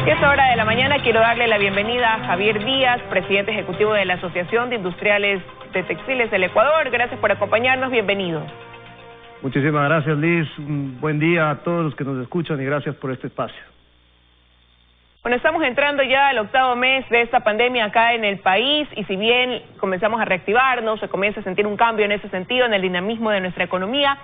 Que es hora de la mañana, quiero darle la bienvenida a Javier Díaz, presidente ejecutivo de la Asociación de Industriales de Textiles del Ecuador. Gracias por acompañarnos, bienvenido. Muchísimas gracias, Liz. Un buen día a todos los que nos escuchan y gracias por este espacio. Bueno, estamos entrando ya al octavo mes de esta pandemia acá en el país y si bien comenzamos a reactivarnos, se comienza a sentir un cambio en ese sentido, en el dinamismo de nuestra economía,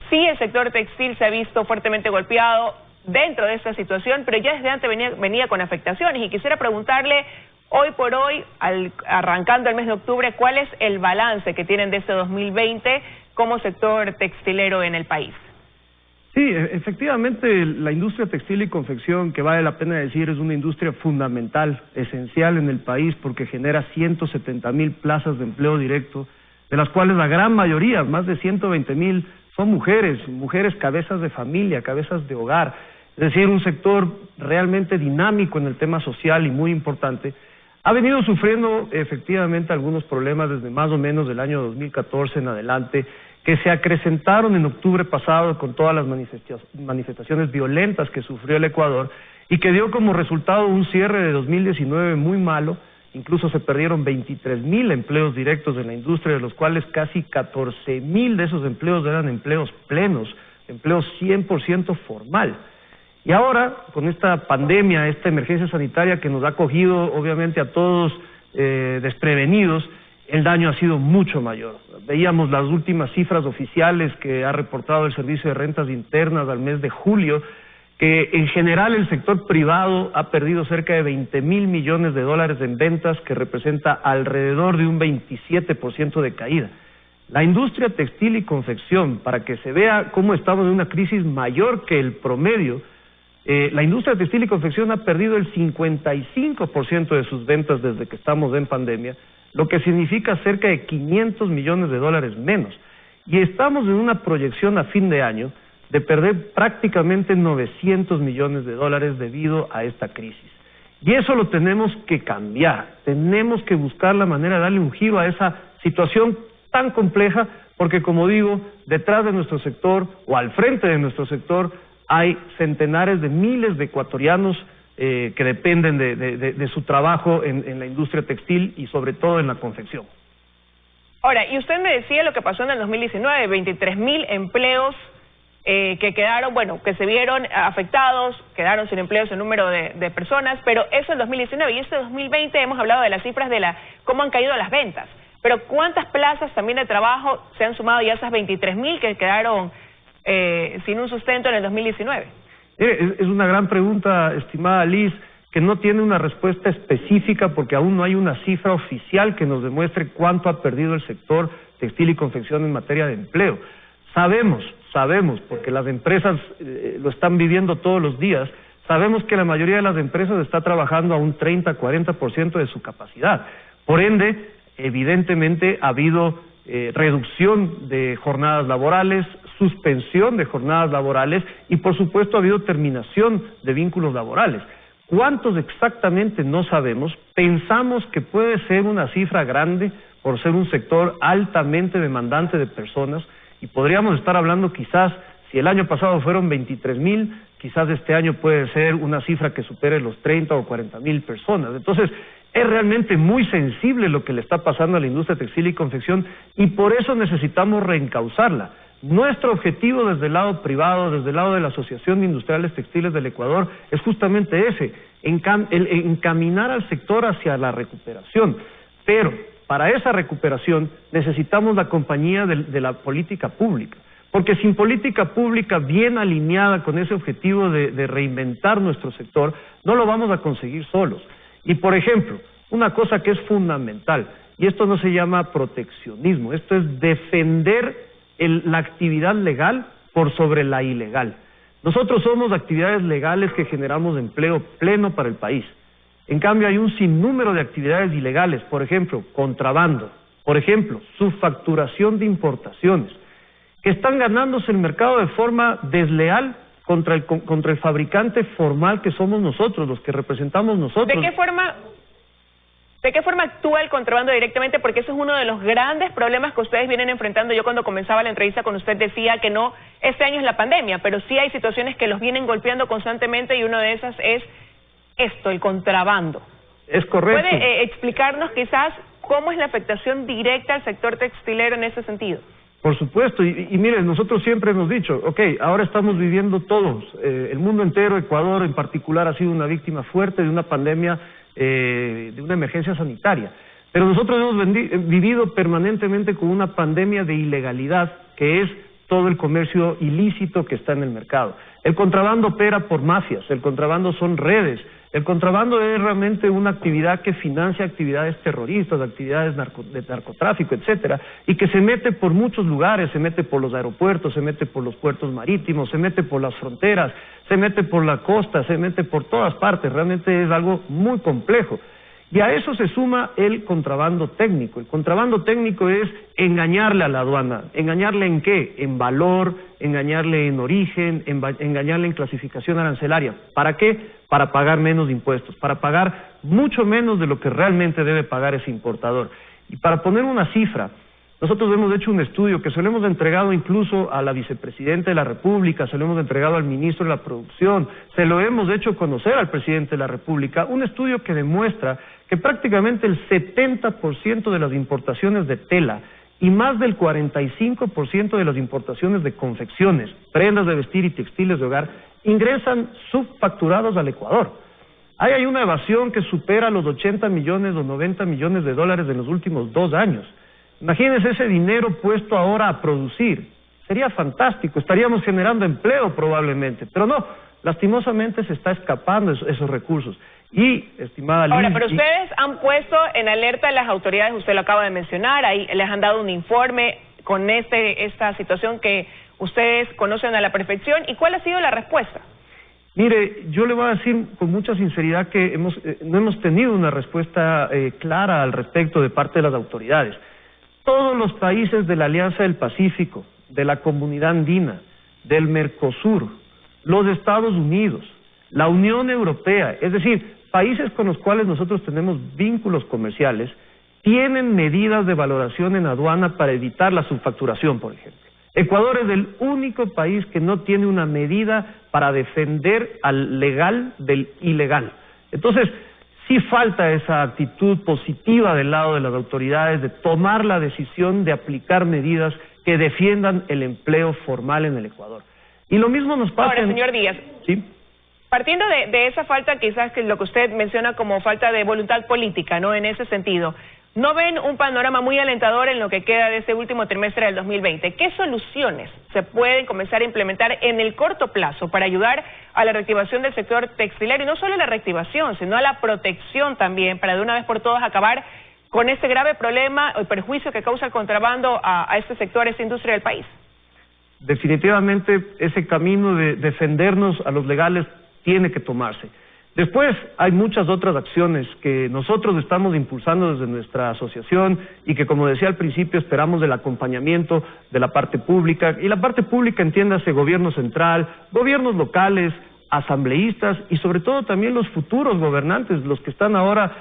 sí el sector textil se ha visto fuertemente golpeado dentro de esta situación, pero ya desde antes venía con afectaciones y quisiera preguntarle hoy por hoy, arrancando el mes de octubre, ¿cuál es el balance que tienen de este 2020 como sector textilero en el país? Sí, efectivamente la industria textil y confección, que vale la pena decir, es una industria fundamental, esencial en el país porque genera 170,000 plazas de empleo directo, de las cuales la gran mayoría, más de 120,000, son mujeres cabezas de familia, cabezas de hogar, es decir, un sector realmente dinámico en el tema social y muy importante. Ha venido sufriendo efectivamente algunos problemas desde más o menos del año 2014 en adelante, que se acrecentaron en octubre pasado con todas las manifestaciones violentas que sufrió el Ecuador y que dio como resultado un cierre de 2019 muy malo. Incluso se perdieron 23,000 empleos directos en la industria, de los cuales casi 14,000 de esos empleos eran empleos plenos, empleos 100% formal. Y ahora, con esta pandemia, esta emergencia sanitaria que nos ha cogido obviamente a todos desprevenidos, el daño ha sido mucho mayor. Veíamos las últimas cifras oficiales que ha reportado el Servicio de Rentas Internas al mes de julio, que en general el sector privado ha perdido cerca de 20,000 millones de dólares en ventas, que representa alrededor de un 27% de caída. La industria textil y confección, para que se vea cómo estamos en una crisis mayor que el promedio, la industria textil y confección ha perdido el 55% de sus ventas desde que estamos en pandemia, lo que significa cerca de 500 millones de dólares menos. Y estamos en una proyección a fin de año de perder prácticamente 900 millones de dólares debido a esta crisis. Y eso lo tenemos que cambiar, tenemos que buscar la manera de darle un giro a esa situación tan compleja, porque como digo, detrás de nuestro sector o al frente de nuestro sector hay centenares de miles de ecuatorianos que dependen de su trabajo en la industria textil y sobre todo en la confección. Ahora, y usted me decía lo que pasó en el 2019, 23,000 empleos que quedaron, bueno, que se vieron afectados, quedaron sin empleos el número de personas, pero eso en 2019 y este 2020 hemos hablado de las cifras de cómo han caído las ventas, pero ¿cuántas plazas también de trabajo se han sumado ya a esas 23,000 que quedaron sin un sustento en el 2019? Es una gran pregunta, estimada Liz, que no tiene una respuesta específica porque aún no hay una cifra oficial que nos demuestre cuánto ha perdido el sector textil y confección en materia de empleo. Sabemos, porque las empresas lo están viviendo todos los días, sabemos que la mayoría de las empresas está trabajando a un 30-40% de su capacidad. Por ende, evidentemente ha habido reducción de jornadas laborales, suspensión de jornadas laborales y por supuesto ha habido terminación de vínculos laborales. ¿Cuántos exactamente? No sabemos. Pensamos que puede ser una cifra grande por ser un sector altamente demandante de personas y podríamos estar hablando quizás, si el año pasado fueron 23,000, quizás este año puede ser una cifra que supere los 30 o 40,000 personas. Entonces, es realmente muy sensible lo que le está pasando a la industria textil y confección y por eso necesitamos reencauzarla. Nuestro objetivo desde el lado privado, desde el lado de la Asociación de Industriales Textiles del Ecuador, es justamente ese, encaminar al sector hacia la recuperación. Pero para esa recuperación necesitamos la compañía de la política pública, porque sin política pública bien alineada con ese objetivo de reinventar nuestro sector, no lo vamos a conseguir solos. Y por ejemplo, una cosa que es fundamental, y esto no se llama proteccionismo, esto es defender la actividad legal por sobre la ilegal. Nosotros somos actividades legales que generamos empleo pleno para el país. En cambio hay un sinnúmero de actividades ilegales, por ejemplo, contrabando, por ejemplo, subfacturación de importaciones, que están ganándose el mercado de forma desleal contra el fabricante formal que somos nosotros, los que representamos nosotros. ¿De qué forma actúa el contrabando directamente? Porque eso es uno de los grandes problemas que ustedes vienen enfrentando. Yo cuando comenzaba la entrevista con usted decía que no, este año es la pandemia, pero sí hay situaciones que los vienen golpeando constantemente y una de esas es esto, el contrabando. Es correcto. ¿Puede explicarnos quizás cómo es la afectación directa al sector textilero en ese sentido? Por supuesto, y miren, nosotros siempre hemos dicho, ahora estamos viviendo todos, el mundo entero, Ecuador en particular ha sido una víctima fuerte de una pandemia, de una emergencia sanitaria, pero nosotros hemos vivido permanentemente con una pandemia de ilegalidad, que es todo el comercio ilícito que está en el mercado. El contrabando opera por mafias, el contrabando son redes, el contrabando es realmente una actividad que financia actividades terroristas, actividades de narcotráfico, etcétera, y que se mete por muchos lugares, se mete por los aeropuertos, se mete por los puertos marítimos, se mete por las fronteras, se mete por la costa, se mete por todas partes, realmente es algo muy complejo. Y a eso se suma el contrabando técnico. El contrabando técnico es engañarle a la aduana. ¿Engañarle en qué? En valor, engañarle en origen, engañarle en clasificación arancelaria. ¿Para qué? Para pagar menos impuestos, para pagar mucho menos de lo que realmente debe pagar ese importador. Y para poner una cifra, nosotros hemos hecho un estudio que se lo hemos entregado incluso a la vicepresidenta de la República, se lo hemos entregado al ministro de la Producción, se lo hemos hecho conocer al presidente de la República, un estudio que demuestra que prácticamente el 70% de las importaciones de tela y más del 45% de las importaciones de confecciones, prendas de vestir y textiles de hogar, ingresan subfacturados al Ecuador. Ahí hay una evasión que supera los 80 millones o 90 millones de dólares en los últimos 2 años. Imagínense ese dinero puesto ahora a producir. Sería fantástico, estaríamos generando empleo probablemente, pero no, lastimosamente se está escapando esos recursos. Y, estimada Liz... Ahora, pero ustedes han puesto en alerta a las autoridades, usted lo acaba de mencionar, ahí les han dado un informe con esta situación que ustedes conocen a la perfección, ¿y cuál ha sido la respuesta? Mire, yo le voy a decir con mucha sinceridad que no hemos tenido una respuesta clara al respecto de parte de las autoridades. Todos los países de la Alianza del Pacífico, de la Comunidad Andina, del Mercosur, los Estados Unidos, la Unión Europea, es decir, países con los cuales nosotros tenemos vínculos comerciales, tienen medidas de valoración en aduana para evitar la subfacturación, por ejemplo. Ecuador es el único país que no tiene una medida para defender al legal del ilegal. Entonces, sí falta esa actitud positiva del lado de las autoridades de tomar la decisión de aplicar medidas que defiendan el empleo formal en el Ecuador. Y lo mismo nos pasa... Ahora, señor Díaz, ¿sí? Partiendo de esa falta, quizás que lo que usted menciona como falta de voluntad política, ¿no? En ese sentido, ¿no ven un panorama muy alentador en lo que queda de este último trimestre del 2020? ¿Qué soluciones se pueden comenzar a implementar en el corto plazo para ayudar a la reactivación del sector textilero? Y no solo a la reactivación, sino a la protección también, para de una vez por todas acabar con este grave problema o perjuicio que causa el contrabando a este sector, a esta industria del país. Definitivamente ese camino de defendernos a los legales tiene que tomarse. Después hay muchas otras acciones que nosotros estamos impulsando desde nuestra asociación y que, como decía al principio, esperamos del acompañamiento de la parte pública. Y la parte pública, entiéndase, gobierno central, gobiernos locales, asambleístas y sobre todo también los futuros gobernantes, los que están ahora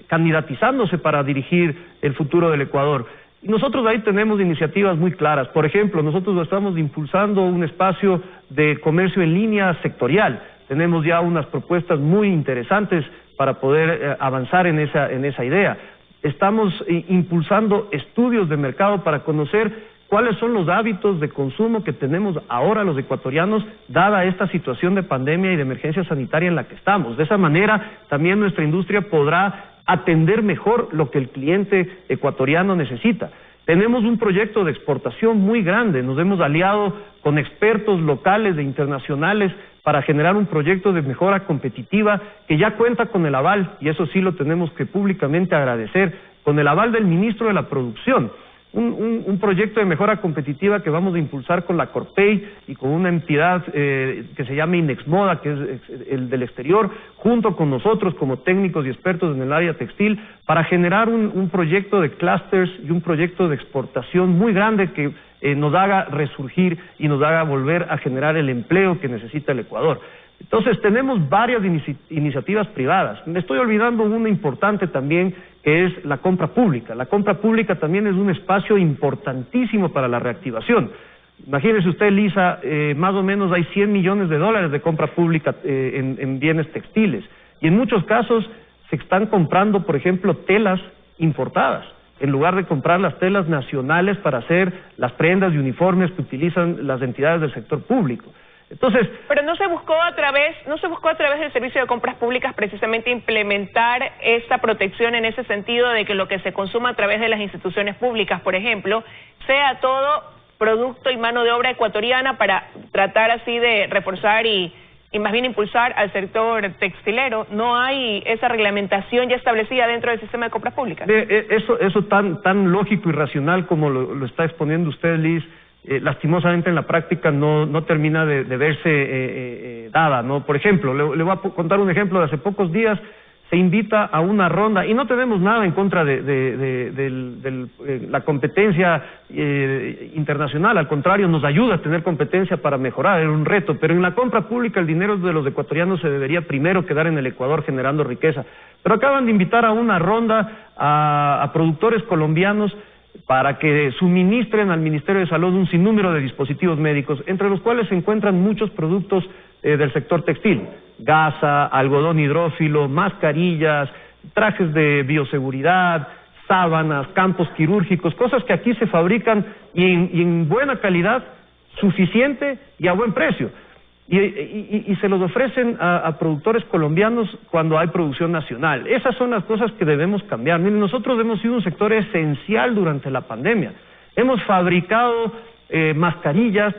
candidatizándose para dirigir el futuro del Ecuador. Y nosotros ahí tenemos iniciativas muy claras. Por ejemplo, nosotros estamos impulsando un espacio de comercio en línea sectorial. Tenemos ya unas propuestas muy interesantes para poder avanzar en esa idea. Estamos impulsando estudios de mercado para conocer cuáles son los hábitos de consumo que tenemos ahora los ecuatorianos, dada esta situación de pandemia y de emergencia sanitaria en la que estamos. De esa manera, también nuestra industria podrá atender mejor lo que el cliente ecuatoriano necesita. Tenemos un proyecto de exportación muy grande, nos hemos aliado con expertos locales e internacionales para generar un proyecto de mejora competitiva que ya cuenta con el aval, y eso sí lo tenemos que públicamente agradecer, con el aval del ministro de la Producción. Un proyecto de mejora competitiva que vamos a impulsar con la Corpey y con una entidad que se llama Inexmoda, que es el del exterior, junto con nosotros como técnicos y expertos en el área textil, para generar un proyecto de clusters y un proyecto de exportación muy grande que nos haga resurgir y nos haga volver a generar el empleo que necesita el Ecuador. Entonces tenemos varias iniciativas privadas. Me estoy olvidando una importante también, que es la compra pública. La compra pública también es un espacio importantísimo para la reactivación. Imagínese usted, Lisa, más o menos hay 100 millones de dólares de compra pública en bienes textiles. Y en muchos casos se están comprando, por ejemplo, telas importadas, en lugar de comprar las telas nacionales para hacer las prendas y uniformes que utilizan las entidades del sector público. Entonces, pero no se buscó a través del Servicio de Compras Públicas precisamente implementar esta protección en ese sentido de que lo que se consuma a través de las instituciones públicas, por ejemplo, sea todo producto y mano de obra ecuatoriana, para tratar así de reforzar y más bien impulsar al sector textilero. ¿No hay esa reglamentación ya establecida dentro del sistema de compras públicas? Eso tan lógico y racional como lo está exponiendo usted, Liz, lastimosamente en la práctica no termina de verse dada, ¿no? Por ejemplo, le voy a contar un ejemplo de hace pocos días. Se invita a una ronda, y no tenemos nada en contra de la competencia internacional, al contrario, nos ayuda a tener competencia para mejorar, era un reto, pero en la compra pública el dinero de los ecuatorianos se debería primero quedar en el Ecuador generando riqueza. Pero acaban de invitar a una ronda a productores colombianos para que suministren al Ministerio de Salud un sinnúmero de dispositivos médicos, entre los cuales se encuentran muchos productos del sector textil: gasa, algodón hidrófilo, mascarillas, trajes de bioseguridad, sábanas, campos quirúrgicos, cosas que aquí se fabrican y en buena calidad, suficiente y a buen precio. Y se los ofrecen a productores colombianos cuando hay producción nacional. Esas son las cosas que debemos cambiar. Miren, nosotros hemos sido un sector esencial durante la pandemia. Hemos fabricado mascarillas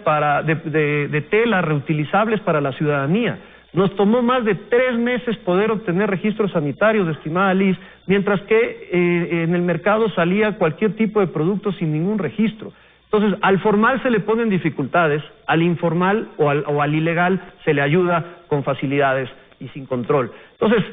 de tela reutilizables para la ciudadanía. Nos tomó más de 3 meses poder obtener registros sanitarios, estimada Liz, mientras que en el mercado salía cualquier tipo de producto sin ningún registro. Entonces, al formal se le ponen dificultades, al informal o al ilegal se le ayuda con facilidades y sin control. Entonces,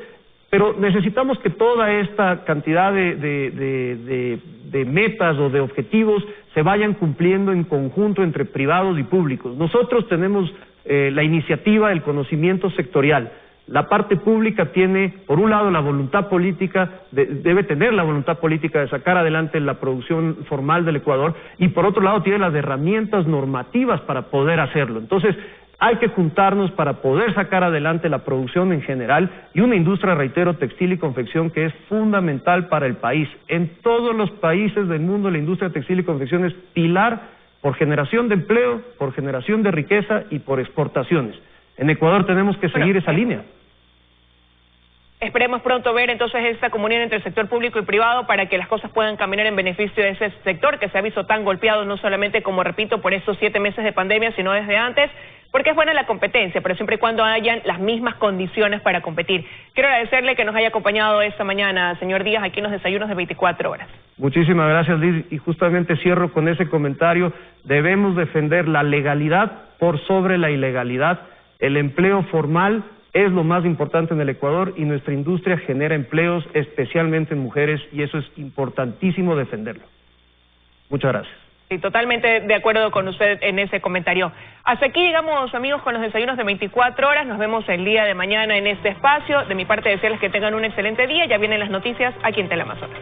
pero necesitamos que toda esta cantidad de metas o de objetivos se vayan cumpliendo en conjunto entre privados y públicos. Nosotros tenemos la iniciativa, el conocimiento sectorial. La parte pública tiene, por un lado, la voluntad política, debe tener la voluntad política de sacar adelante la producción formal del Ecuador, y por otro lado tiene las herramientas normativas para poder hacerlo. Entonces, hay que juntarnos para poder sacar adelante la producción en general y una industria, reitero, textil y confección, que es fundamental para el país. En todos los países del mundo la industria textil y confección es pilar por generación de empleo, por generación de riqueza y por exportaciones. En Ecuador tenemos que seguir esa línea. Esperemos pronto ver entonces esta comunión entre el sector público y privado para que las cosas puedan caminar en beneficio de ese sector que se ha visto tan golpeado, no solamente, como repito, por estos 7 meses de pandemia, sino desde antes, porque es buena la competencia, pero siempre y cuando hayan las mismas condiciones para competir. Quiero agradecerle que nos haya acompañado esta mañana, señor Díaz, aquí en los desayunos de 24 horas. Muchísimas gracias, Liz, y justamente cierro con ese comentario. Debemos defender la legalidad por sobre la ilegalidad. El empleo formal es lo más importante en el Ecuador y nuestra industria genera empleos, especialmente en mujeres, y eso es importantísimo defenderlo. Muchas gracias. Sí, totalmente de acuerdo con usted en ese comentario. Hasta aquí llegamos, amigos, con los desayunos de 24 horas. Nos vemos el día de mañana en este espacio. De mi parte, desearles que tengan un excelente día. Ya vienen las noticias aquí en Teleamazonas.